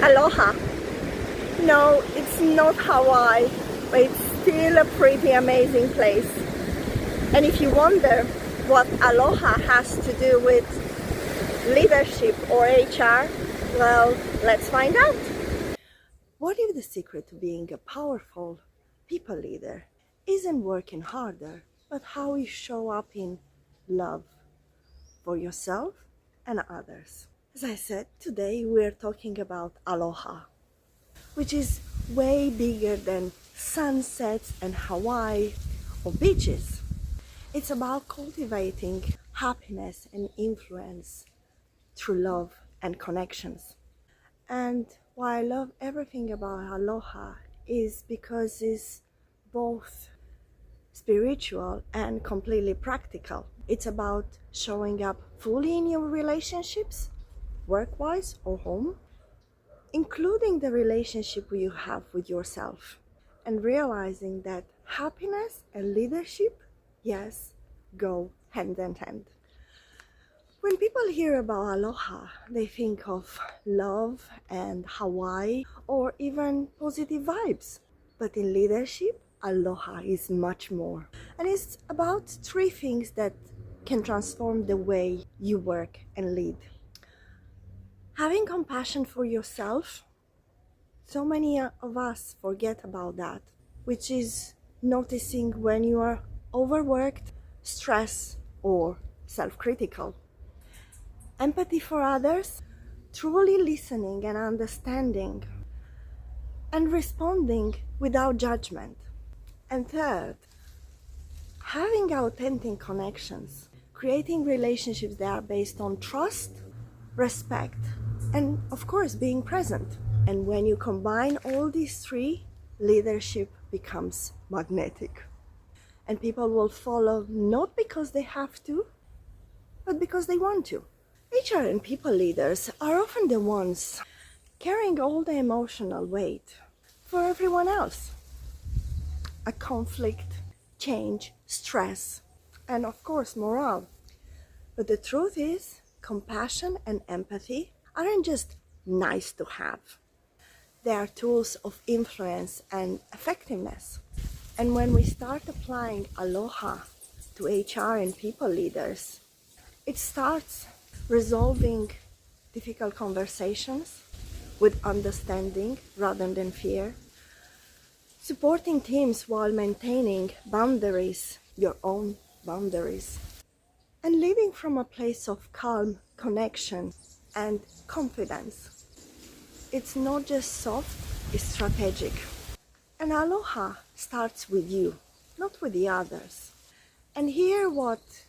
Aloha. No, it's not Hawaii, but it's still a pretty amazing place. And if you wonder what Aloha has to do with leadership or HR, well, let's find out. What if the secret to being a powerful people leader isn't working harder, but how you show up in love for yourself and others? As I said, today we're talking about Aloha, which is way bigger than sunsets and Hawaii or beaches. It's about cultivating happiness and influence through love and connections. And why I love everything about Aloha is because it's both spiritual and completely practical. It's about showing up fully in your relationships, work-wise or home, including the relationship you have with yourself, and realizing that happiness and leadership, yes, go hand in hand. When people hear about Aloha, they think of love and Hawaii or even positive vibes. But in leadership, Aloha is much more. And it's about three things that can transform the way you work and lead. Having compassion for yourself. So many of us forget about that, which is noticing when you are overworked, stressed, or self-critical. Empathy for others, truly listening and understanding, and responding without judgment. And third, having authentic connections, creating relationships that are based on trust, respect, and of course being present. And when you combine all these three, leadership becomes magnetic. And people will follow not because they have to, but because they want to. HR and people leaders are often the ones carrying all the emotional weight for everyone else. A conflict, change, stress, and of course morale. But the truth is, compassion and empathy aren't just nice to have. They are tools of influence and effectiveness. And when we start applying Aloha to HR and people leaders, it starts resolving difficult conversations with understanding rather than fear, supporting teams while maintaining boundaries, your own boundaries, and leading from a place of calm, connection, and confidence. It's not just soft, it's strategic. And Aloha starts with you, not with the others. And here what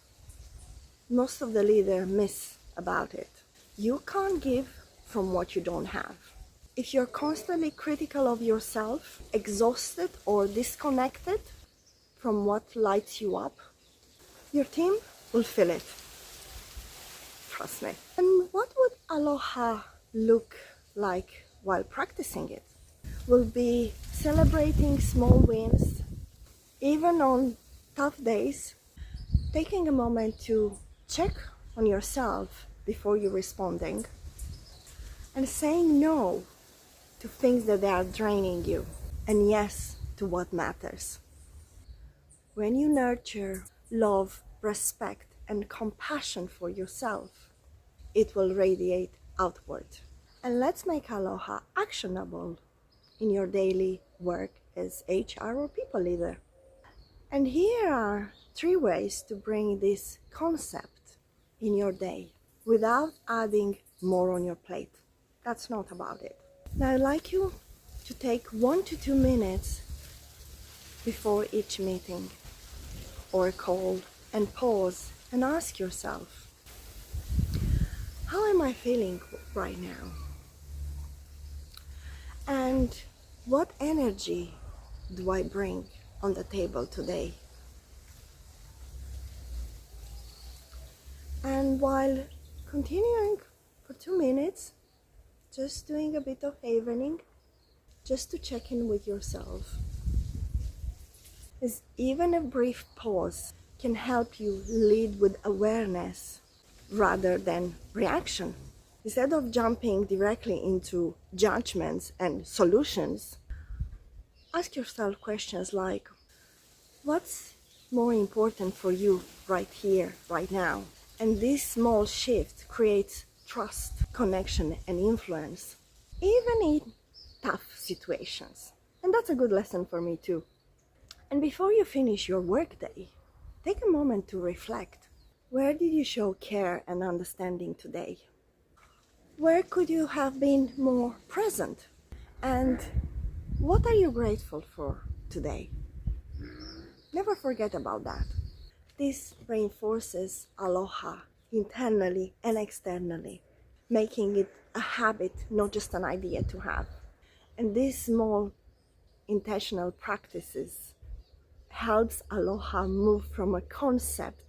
most of the leaders miss about it. You can't give from what you don't have. If you're constantly critical of yourself, exhausted or disconnected from what lights you up, your team will feel it. Trust me. And what would Aloha look like while practicing it? Will be celebrating small wins, even on tough days, taking a moment to check on yourself before you're responding, and saying no to things that are draining you, and yes to what matters. When you nurture love, respect, and compassion for yourself, it will radiate outward. And let's make Aloha actionable in your daily work as HR or people leader. And here are three ways to bring this concept in your day without adding more on your plate. That's not about it. Now I'd like you to take 1 to 2 minutes before each meeting or call and pause and ask yourself, how am I feeling right now? And what energy do I bring on the table today? And while continuing for 2 minutes, just doing a bit of evening, just to check in with yourself. As even a brief pause can help you lead with awareness rather than reaction. Instead of jumping directly into judgments and solutions, ask yourself questions like, what's more important for you right here, right now? And this small shift creates trust, connection, and influence, even in tough situations. And that's a good lesson for me too. And before you finish your workday, take a moment to reflect. Where did you show care and understanding today? Where could you have been more present? And what are you grateful for today? Never forget about that. This reinforces aloha internally and externally, making it a habit, not just an idea to have. And these small intentional practices helps aloha move from a concept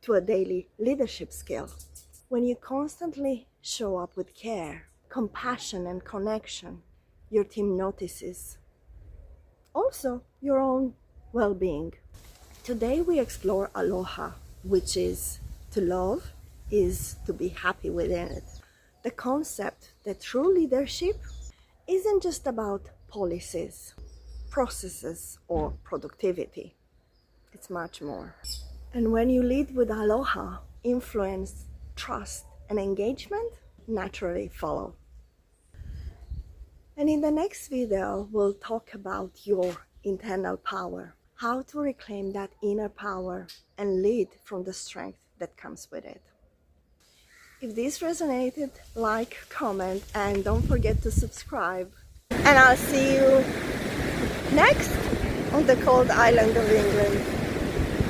to a daily leadership skill. When you constantly show up with care, compassion, and connection, your team notices. Also, your own well-being. Today we explore aloha, which is to love is to be happy within it. The concept that true leadership isn't just about policies, processes, or productivity. It's much more. And when you lead with aloha, influence, trust, and engagement naturally follow. And in the next video, we'll talk about your internal power, how to reclaim that inner power and lead from the strength that comes with it. If this resonated, like, comment, and don't forget to subscribe. And I'll see you next on the cold island of England.